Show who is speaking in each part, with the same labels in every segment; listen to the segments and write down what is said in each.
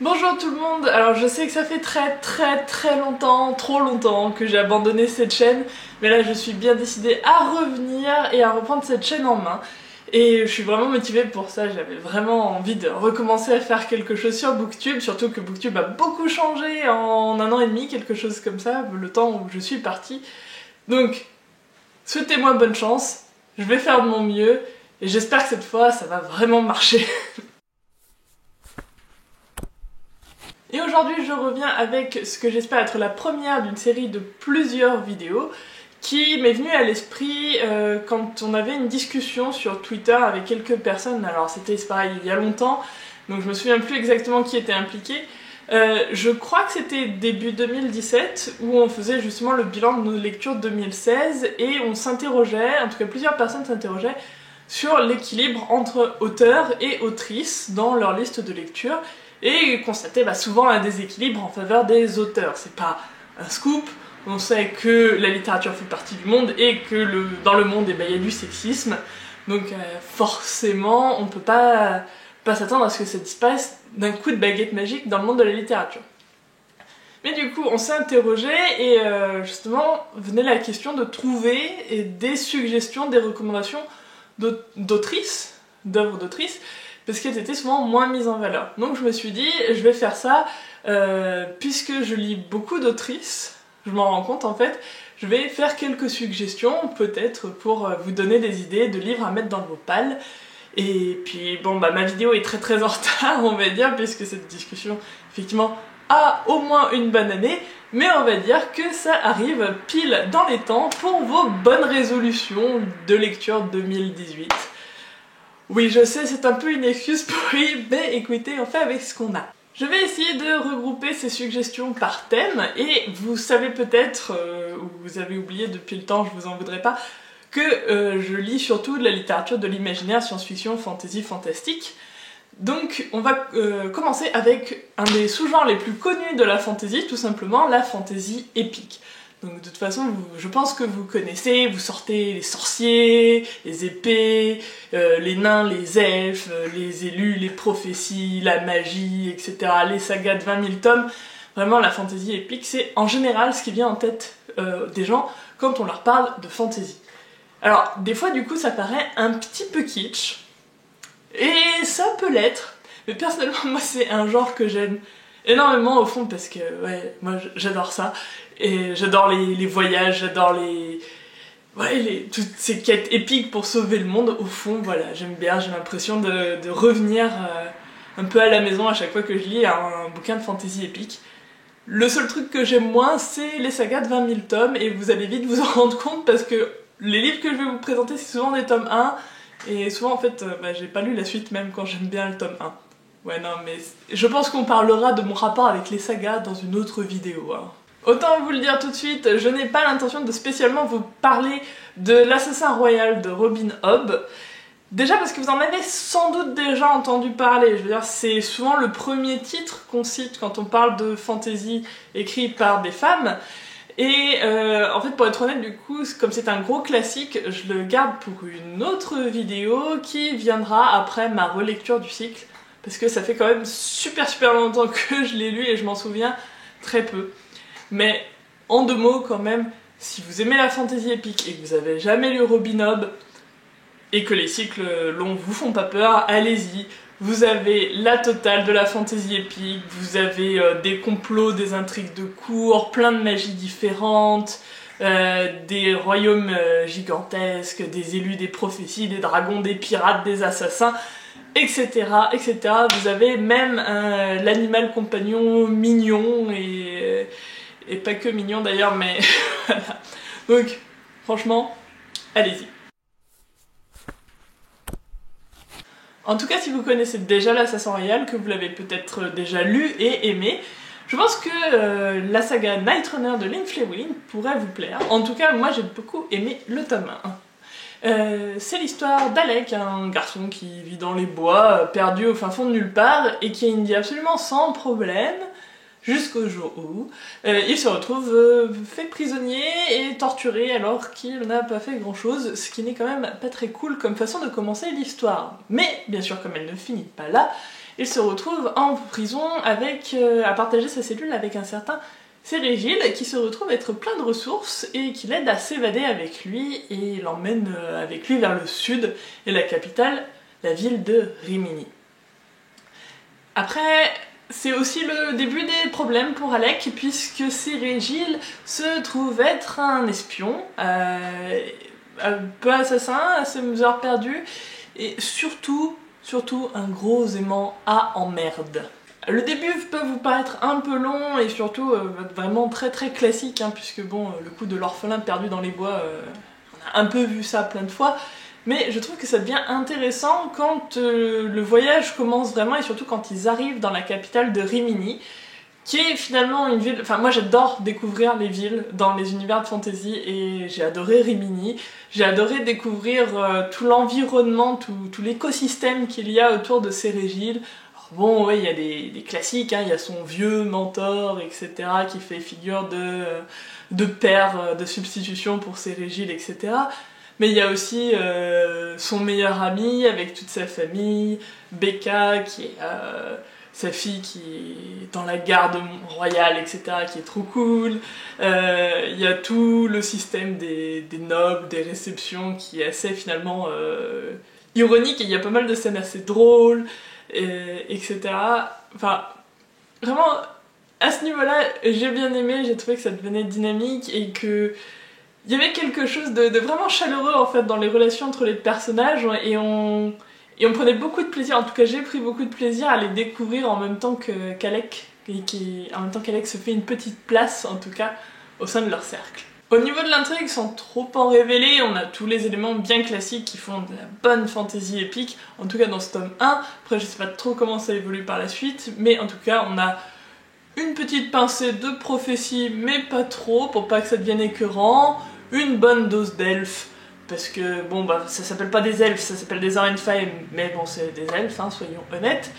Speaker 1: Bonjour tout le monde, alors je sais que ça fait très longtemps, trop longtemps que j'ai abandonné cette chaîne, mais là je suis bien décidée à revenir et à reprendre cette chaîne en main. Et je suis vraiment motivée pour ça, j'avais vraiment envie de recommencer à faire quelque chose sur Booktube, surtout que Booktube a beaucoup changé en 1 an et demi, quelque chose comme ça, le temps où je suis partie. Donc, souhaitez-moi bonne chance, je vais faire de mon mieux, et j'espère que cette fois ça va vraiment marcher. Et aujourd'hui je reviens avec ce que j'espère être la première d'une série de plusieurs vidéos qui m'est venue à l'esprit quand on avait une discussion sur Twitter avec quelques personnes. Alors c'était pareil il y a longtemps, donc je me souviens plus exactement qui était impliqué. Je crois que c'était début 2017 où on faisait justement le bilan de nos lectures 2016 et on s'interrogeait, en tout cas plusieurs personnes s'interrogeaient sur l'équilibre entre auteurs et autrices dans leur liste de lecture. Et constater souvent un déséquilibre en faveur des auteurs. C'est pas un scoop, on sait que la littérature fait partie du monde et que dans le monde il y a du sexisme, donc forcément on peut pas s'attendre à ce que ça disparaisse d'un coup de baguette magique dans le monde de la littérature. Mais du coup on s'est interrogé et justement venait la question de trouver des suggestions, des recommandations d'autrices, d'œuvres d'autrices, parce qu'elles étaient souvent moins mises en valeur. Donc je me suis dit, je vais faire ça, puisque je lis beaucoup d'autrices, je m'en rends compte en fait, je vais faire quelques suggestions, peut-être pour vous donner des idées de livres à mettre dans vos pales. Et puis bon ma vidéo est très en retard on va dire, puisque cette discussion effectivement a au moins une bonne année, mais on va dire que ça arrive pile dans les temps pour vos bonnes résolutions de lecture 2018. Oui, je sais, c'est un peu une excuse pourrie, mais écoutez, on fait avec ce qu'on a. Je vais essayer de regrouper ces suggestions par thème, et vous savez peut-être, ou vous avez oublié depuis le temps, je vous en voudrais pas, que je lis surtout de la littérature de l'imaginaire, science-fiction, fantasy, fantastique. Donc on va commencer avec un des sous-genres les plus connus de la fantasy, tout simplement la fantasy épique. Donc de toute façon, je pense que vous connaissez, vous sortez les sorciers, les épées, les nains, les elfes, les élus, les prophéties, la magie, etc. Les sagas de 20 000 tomes. Vraiment, la fantasy épique, c'est en général ce qui vient en tête des gens quand on leur parle de fantasy. Alors, des fois, du coup, ça paraît un petit peu kitsch, et ça peut l'être, mais personnellement, moi, c'est un genre que j'aime énormément au fond, parce que, ouais, moi, j'adore ça. Et j'adore les voyages, j'adore toutes ces quêtes épiques pour sauver le monde. Au fond, voilà, j'aime bien, j'ai l'impression de revenir un peu à la maison à chaque fois que je lis un bouquin de fantasy épique. Le seul truc que j'aime moins, c'est les sagas de 20 000 tomes, et vous allez vite vous en rendre compte parce que les livres que je vais vous présenter, c'est souvent des tomes 1, et souvent en fait, j'ai pas lu la suite même quand j'aime bien le tome 1. Ouais, non, mais je pense qu'on parlera de mon rapport avec les sagas dans une autre vidéo, hein. Autant vous le dire tout de suite, je n'ai pas l'intention de spécialement vous parler de l'Assassin Royal de Robin Hobb. Déjà parce que vous en avez sans doute déjà entendu parler, je veux dire c'est souvent le premier titre qu'on cite quand on parle de fantasy écrit par des femmes. Et en fait pour être honnête du coup, comme c'est un gros classique, je le garde pour une autre vidéo qui viendra après ma relecture du cycle. Parce que ça fait quand même super longtemps que je l'ai lu et je m'en souviens très peu. Mais en 2 mots quand même, si vous aimez la fantasy épique et que vous avez jamais lu Robin Hobb et que les cycles longs vous font pas peur, allez-y. Vous avez la totale de la fantasy épique, vous avez des complots, des intrigues de cour, plein de magies différentes, des royaumes gigantesques, des élus, des prophéties, des dragons, des pirates, des assassins, etc. etc. Vous avez même l'animal compagnon mignon et pas que mignon d'ailleurs, mais voilà. Donc, franchement, allez-y. En tout cas, si vous connaissez déjà l'Assassin Royal, que vous l'avez peut-être déjà lu et aimé, je pense que la saga Night Runner de Lynn Flewin pourrait vous plaire. En tout cas, moi j'ai beaucoup aimé le tome 1. C'est l'histoire d'Alec, un garçon qui vit dans les bois, perdu au fin fond de nulle part, et qui a une vie absolument sans problème, jusqu'au jour où il se retrouve fait prisonnier et torturé alors qu'il n'a pas fait grand chose, ce qui n'est quand même pas très cool comme façon de commencer l'histoire. Mais bien sûr, comme elle ne finit pas là, il se retrouve en prison avec, à partager sa cellule avec un certain Cérégil qui se retrouve être plein de ressources et qui l'aide à s'évader avec lui et l'emmène avec lui vers le sud et la capitale, la ville de Rimini. Après, c'est aussi le début des problèmes pour Alec puisque Cérégil se trouve être un espion, un peu assassin, à ses heures perdues et surtout un gros aimant à emmerde. Le début peut vous paraître un peu long et surtout vraiment très classique, hein, puisque bon, le coup de l'orphelin perdu dans les bois, on a un peu vu ça plein de fois, mais je trouve que ça devient intéressant quand le voyage commence vraiment et surtout quand ils arrivent dans la capitale de Rimini, qui est finalement une ville... Enfin moi j'adore découvrir les villes dans les univers de fantasy et j'ai adoré Rimini, j'ai adoré découvrir tout l'environnement, tout l'écosystème qu'il y a autour de Cérégil. Bon, ouais, il y a des classiques, hein, il y a son vieux mentor, etc., qui fait figure de père de substitution pour Cérégil, etc. Mais il y a aussi son meilleur ami avec toute sa famille, Becca, qui est sa fille qui est dans la garde royale, etc., qui est trop cool. Il y a tout le système des nobles, des réceptions, qui est assez finalement ironique, et il y a pas mal de scènes assez drôles. Etc. Enfin, vraiment, à ce niveau-là, j'ai bien aimé, j'ai trouvé que ça devenait dynamique et que il y avait quelque chose de vraiment chaleureux en fait dans les relations entre les personnages et on prenait beaucoup de plaisir, en tout cas j'ai pris beaucoup de plaisir à les découvrir en même temps qu'Alec, en même temps qu'Alec se fait une petite place en tout cas au sein de leur cercle. Au niveau de l'intrigue, sans trop en révéler, on a tous les éléments bien classiques qui font de la bonne fantasy épique, en tout cas dans ce tome 1. Après je sais pas trop comment ça évolue par la suite, mais en tout cas on a une petite pincée de prophétie, mais pas trop, pour pas que ça devienne écœurant, une bonne dose d'elfes, parce que bon bah ça s'appelle pas des elfes, ça s'appelle des Arenfae, mais bon c'est des elfes, hein, soyons honnêtes.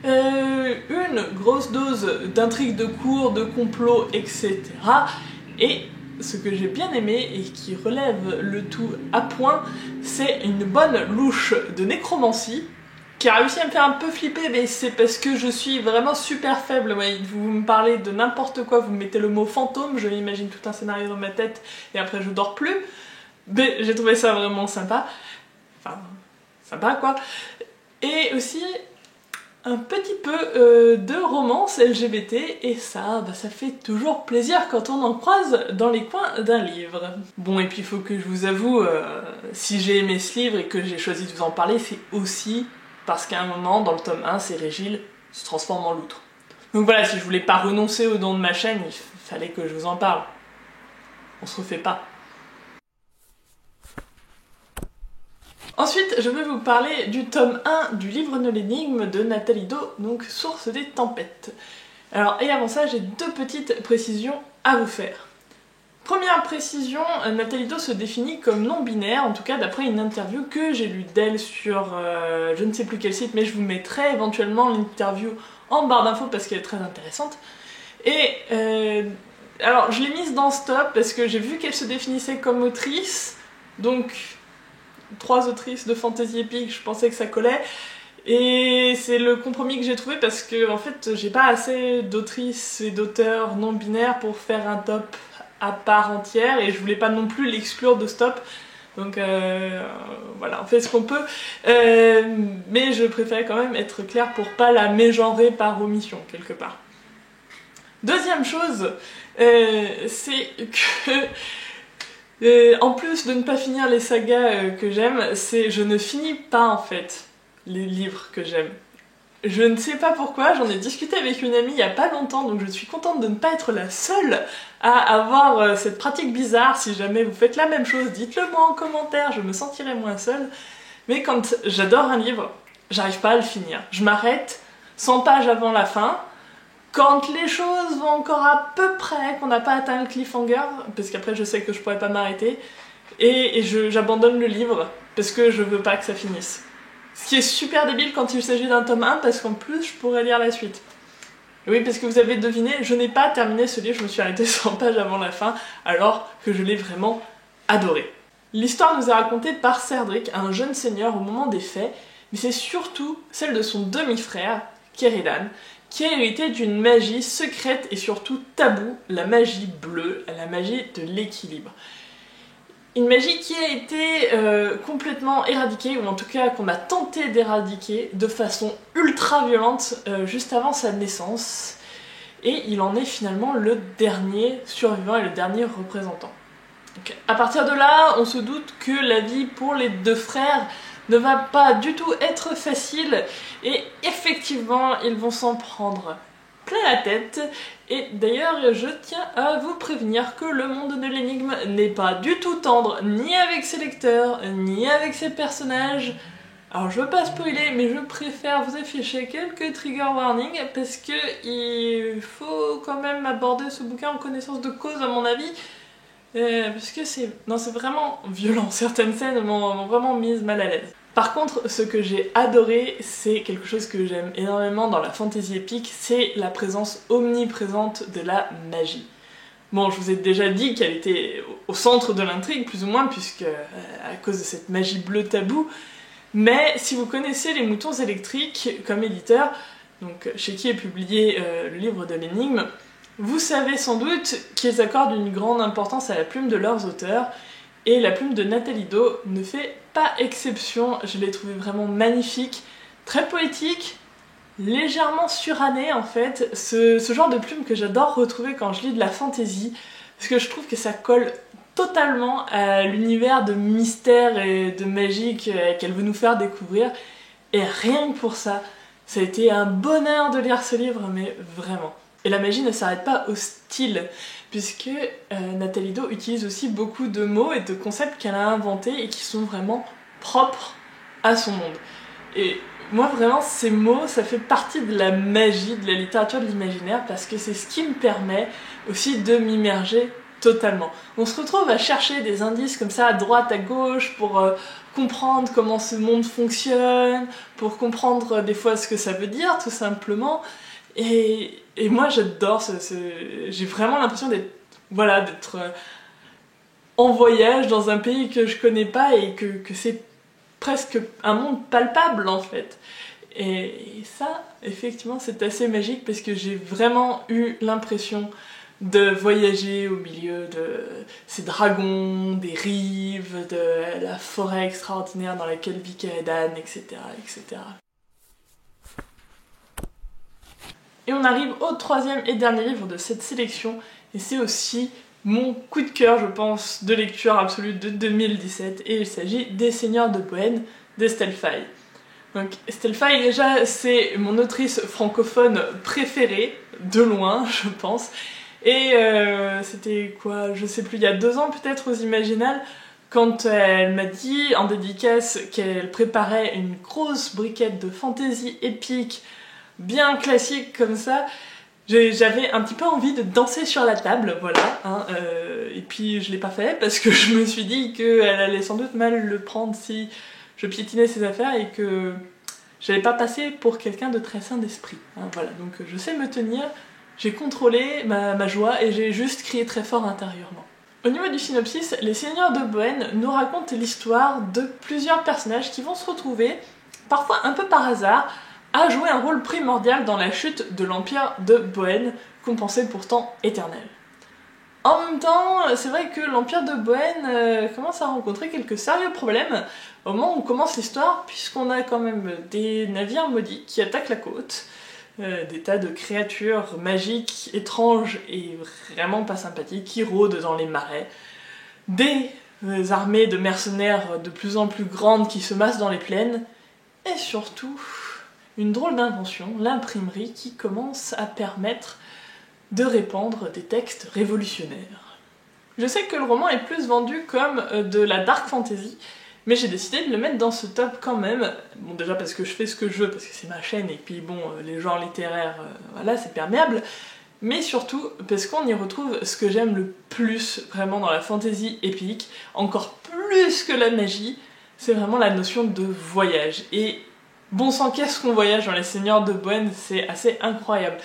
Speaker 1: Une grosse dose d'intrigue de cour, de complot, etc. Et ce que j'ai bien aimé et qui relève le tout à point, c'est une bonne louche de nécromancie qui a réussi à me faire un peu flipper, mais c'est parce que je suis vraiment super faible. Ouais, vous me parlez de n'importe quoi, vous me mettez le mot fantôme, je m'imagine tout un scénario dans ma tête et après je dors plus. Mais j'ai trouvé ça vraiment sympa. Enfin, sympa quoi. Et aussi un petit peu de romance LGBT, et ça, bah, ça fait toujours plaisir quand on en croise dans les coins d'un livre. Bon, et puis il faut que je vous avoue, si j'ai aimé ce livre et que j'ai choisi de vous en parler, c'est aussi parce qu'à un moment, dans le tome 1, Cérégil se transforme en loutre. Donc voilà, si je voulais pas renoncer au nom de ma chaîne, il fallait que je vous en parle. On se refait pas. Ensuite, je vais vous parler du tome 1 du livre de l'énigme de Nathalie Do, donc Source des tempêtes. Alors, et avant ça, j'ai deux petites précisions à vous faire. Première précision, Nathalie Do se définit comme non-binaire, en tout cas d'après une interview que j'ai lue d'elle sur je ne sais plus quel site, mais je vous mettrai éventuellement l'interview en barre d'infos parce qu'elle est très intéressante. Et alors, je l'ai mise dans Stop parce que j'ai vu qu'elle se définissait comme autrice, donc 3 autrices de fantasy épique, je pensais que ça collait. Et c'est le compromis que j'ai trouvé parce que en fait j'ai pas assez d'autrices et d'auteurs non binaires pour faire un top à part entière et je voulais pas non plus l'exclure de Stop. Donc voilà, on fait ce qu'on peut. Mais je préférais quand même être claire pour pas la mégenrer par omission quelque part. Deuxième chose, c'est que en plus de ne pas finir les sagas que j'aime, je ne finis pas en fait les livres que j'aime. Je ne sais pas pourquoi, j'en ai discuté avec une amie il y a pas longtemps, donc je suis contente de ne pas être la seule à avoir cette pratique bizarre. Si jamais vous faites la même chose, dites-le moi en commentaire, je me sentirai moins seule. Mais quand j'adore un livre, j'arrive pas à le finir. Je m'arrête 100 pages avant la fin. Quand les choses vont encore à peu près, qu'on n'a pas atteint le cliffhanger, parce qu'après je sais que je pourrais pas m'arrêter, et j'abandonne le livre, parce que je veux pas que ça finisse. Ce qui est super débile quand il s'agit d'un tome 1, parce qu'en plus je pourrais lire la suite. Et oui, parce que vous avez deviné, je n'ai pas terminé ce livre, je me suis arrêtée 100 pages avant la fin, alors que je l'ai vraiment adoré. L'histoire nous est racontée par Cerdric, un jeune seigneur au moment des faits, mais c'est surtout celle de son demi-frère, Keridan, qui a hérité d'une magie secrète et surtout taboue, la magie bleue, la magie de l'équilibre. Une magie qui a été complètement éradiquée, ou en tout cas qu'on a tenté d'éradiquer de façon ultra violente juste avant sa naissance. Et il en est finalement le dernier survivant et le dernier représentant. Donc, à partir de là, on se doute que la vie pour les deux frères ne va pas du tout être facile, et effectivement, ils vont s'en prendre plein la tête. Et d'ailleurs, je tiens à vous prévenir que le monde de l'énigme n'est pas du tout tendre, ni avec ses lecteurs, ni avec ses personnages. Alors je veux pas spoiler, mais je préfère vous afficher quelques trigger warnings, parce que il faut quand même aborder ce bouquin en connaissance de cause à mon avis. Parce que c'est vraiment violent, certaines scènes m'ont vraiment mise mal à l'aise. Par contre, ce que j'ai adoré, c'est quelque chose que j'aime énormément dans la fantasy épique, c'est la présence omniprésente de la magie. Bon, je vous ai déjà dit qu'elle était au centre de l'intrigue, plus ou moins, puisque à cause de cette magie bleue taboue, mais si vous connaissez les Moutons électriques comme éditeur, donc chez qui est publié le livre de l'énigme, vous savez sans doute qu'ils accordent une grande importance à la plume de leurs auteurs, et la plume de Nathalie Do ne fait pas exception. Je l'ai trouvée vraiment magnifique, très poétique, légèrement surannée en fait, ce genre de plume que j'adore retrouver quand je lis de la fantasy, parce que je trouve que ça colle totalement à l'univers de mystère et de magie qu'elle veut nous faire découvrir, et rien que pour ça, ça a été un bonheur de lire ce livre, mais vraiment. Et la magie ne s'arrête pas au style, puisque Nathalie Do utilise aussi beaucoup de mots et de concepts qu'elle a inventés et qui sont vraiment propres à son monde. Et moi vraiment, ces mots, ça fait partie de la magie de la littérature de l'imaginaire, parce que c'est ce qui me permet aussi de m'immerger totalement. On se retrouve à chercher des indices comme ça à droite, à gauche, pour comprendre comment ce monde fonctionne, pour comprendre des fois ce que ça veut dire, tout simplement. Et moi j'adore j'ai vraiment l'impression d'être en voyage dans un pays que je connais pas, et que c'est presque un monde palpable en fait. Et ça, effectivement, c'est assez magique, parce que j'ai vraiment eu l'impression de voyager au milieu de ces dragons, des rives, de la forêt extraordinaire dans laquelle vit Keridan, etc., etc. Et on arrive au troisième et dernier livre de cette sélection, et c'est aussi mon coup de cœur, je pense, de lecture absolue de 2017, et il s'agit des Seigneurs de Bohême d'Estelle Faye. Donc Estelle Faye, déjà, c'est mon autrice francophone préférée, de loin, je pense, et c'était quoi, je sais plus, il y a 2 ans peut-être aux Imaginales, quand elle m'a dit en dédicace qu'elle préparait une grosse briquette de fantaisie épique, bien classique comme ça, j'avais un petit peu envie de danser sur la table, voilà, hein, et puis je l'ai pas fait, parce que je me suis dit qu'elle allait sans doute mal le prendre si je piétinais ses affaires, et que j'allais pas passer pour quelqu'un de très sain d'esprit, hein, voilà, donc je sais me tenir, j'ai contrôlé ma joie, et j'ai juste crié très fort intérieurement. Au niveau du synopsis, les Seigneurs de Bohême nous racontent l'histoire de plusieurs personnages qui vont se retrouver, parfois un peu par hasard, a joué un rôle primordial dans la chute de l'Empire de Bohême, qu'on pensait pourtant éternel. En même temps, c'est vrai que l'Empire de Bohême commence à rencontrer quelques sérieux problèmes au moment où on commence l'histoire, puisqu'on a quand même des navires maudits qui attaquent la côte, des tas de créatures magiques, étranges et vraiment pas sympathiques qui rôdent dans les marais, des armées de mercenaires de plus en plus grandes qui se massent dans les plaines, et surtout une drôle d'invention, l'imprimerie, qui commence à permettre de répandre des textes révolutionnaires. Je sais que le roman est plus vendu comme de la dark fantasy, mais j'ai décidé de le mettre dans ce top quand même. Bon, déjà parce que je fais ce que je veux, parce que c'est ma chaîne, et puis bon, les genres littéraires, voilà, c'est perméable, mais surtout parce qu'on y retrouve ce que j'aime le plus vraiment dans la fantasy épique, encore plus que la magie, c'est vraiment la notion de voyage. Et bon sang, qu'est-ce qu'on voyage dans les Seigneurs de Bohême, c'est assez incroyable.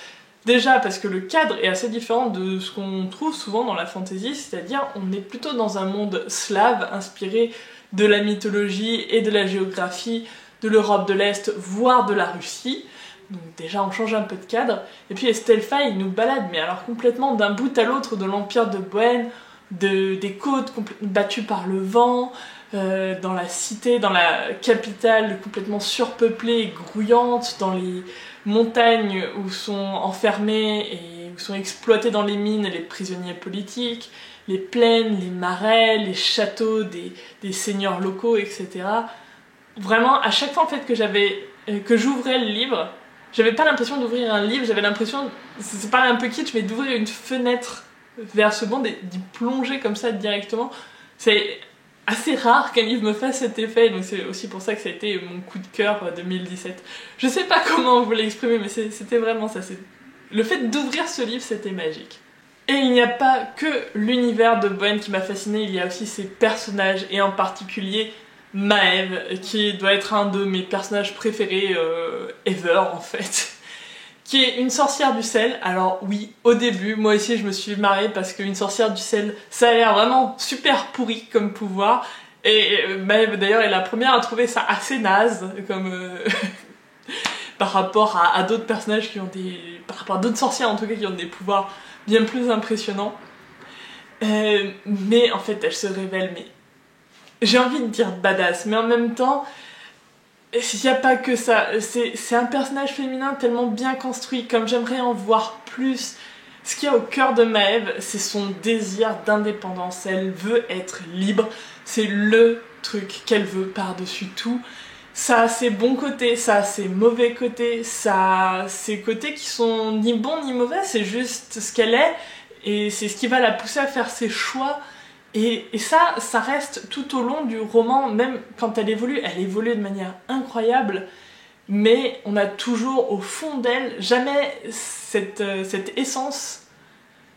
Speaker 1: Déjà parce que le cadre est assez différent de ce qu'on trouve souvent dans la fantasy, c'est-à-dire on est plutôt dans un monde slave, inspiré de la mythologie et de la géographie de l'Europe de l'Est, voire de la Russie. Donc déjà on change un peu de cadre, et puis Estelle Faye nous balade, mais alors complètement d'un bout à l'autre de l'Empire de Bohême, des côtes battues par le vent, dans la cité, dans la capitale complètement surpeuplée et grouillante, dans les montagnes où sont enfermés et où sont exploités dans les mines les prisonniers politiques, les plaines, les marais, les châteaux des seigneurs locaux, etc. Vraiment, à chaque fois en fait que j'ouvrais le livre, j'avais pas l'impression d'ouvrir un livre, j'avais l'impression, c'est pas un peu kitsch, mais d'ouvrir une fenêtre vers ce monde et d'y plonger comme ça directement. C'est assez rare qu'un livre me fasse cet effet, donc c'est aussi pour ça que ça a été mon coup de cœur 2017. Je sais pas comment vous l'exprimer, mais c'était vraiment ça. Le fait d'ouvrir ce livre, c'était magique. Et il n'y a pas que l'univers de Bohême qui m'a fascinée, il y a aussi ses personnages, et en particulier Maëve, qui doit être un de mes personnages préférés ever en fait, qui est une sorcière du sel. Alors oui, au début, moi aussi je me suis marrée parce qu'une sorcière du sel, ça a l'air vraiment super pourri comme pouvoir, et Maëve d'ailleurs est la première à trouver ça assez naze, comme par rapport à d'autres personnages qui ont par rapport à d'autres sorcières en tout cas qui ont des pouvoirs bien plus impressionnants. Mais en fait elle se révèle, mais j'ai envie de dire badass, mais en même temps, il n'y a pas que ça. C'est un personnage féminin tellement bien construit, comme j'aimerais en voir plus. Ce qu'il y a au cœur de Maëve, c'est son désir d'indépendance. Elle veut être libre, c'est le truc qu'elle veut par-dessus tout. Ça a ses bons côtés, ça a ses mauvais côtés, ça a ses côtés qui sont ni bons ni mauvais, c'est juste ce qu'elle est, et c'est ce qui va la pousser à faire ses choix. Et ça reste tout au long du roman, même quand elle évolue de manière incroyable, mais on a toujours au fond d'elle, jamais cette essence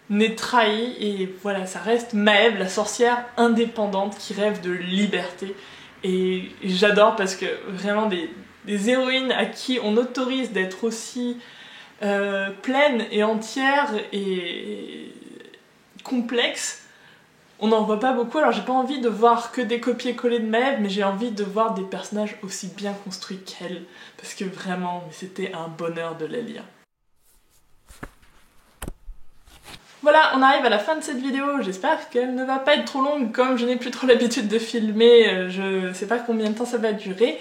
Speaker 1: n'est trahie, et voilà, ça reste Maëve, la sorcière indépendante qui rêve de liberté. Et j'adore parce que vraiment des héroïnes à qui on autorise d'être aussi pleines et entières et complexes, on n'en voit pas beaucoup. Alors j'ai pas envie de voir que des copier-coller de Maëve, mais j'ai envie de voir des personnages aussi bien construits qu'elle, parce que vraiment, c'était un bonheur de la lire. Voilà, on arrive à la fin de cette vidéo, j'espère qu'elle ne va pas être trop longue, comme je n'ai plus trop l'habitude de filmer, je sais pas combien de temps ça va durer.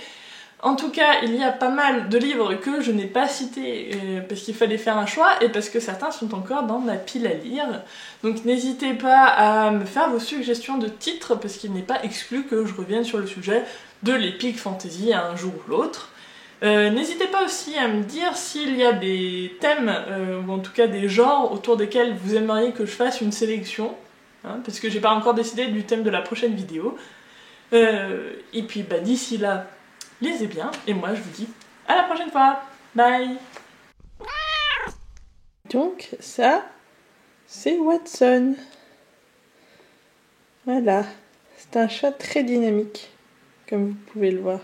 Speaker 1: En tout cas, il y a pas mal de livres que je n'ai pas cités parce qu'il fallait faire un choix et parce que certains sont encore dans ma pile à lire. Donc n'hésitez pas à me faire vos suggestions de titres parce qu'il n'est pas exclu que je revienne sur le sujet de l'epic fantasy un jour ou l'autre. N'hésitez pas aussi à me dire s'il y a des thèmes, ou en tout cas des genres autour desquels vous aimeriez que je fasse une sélection, hein, parce que j'ai pas encore décidé du thème de la prochaine vidéo. Et puis bah, d'ici là, lisez bien, et moi je vous dis à la prochaine fois. Bye. Donc ça, c'est Watson. Voilà, c'est un chat très dynamique, comme vous pouvez le voir.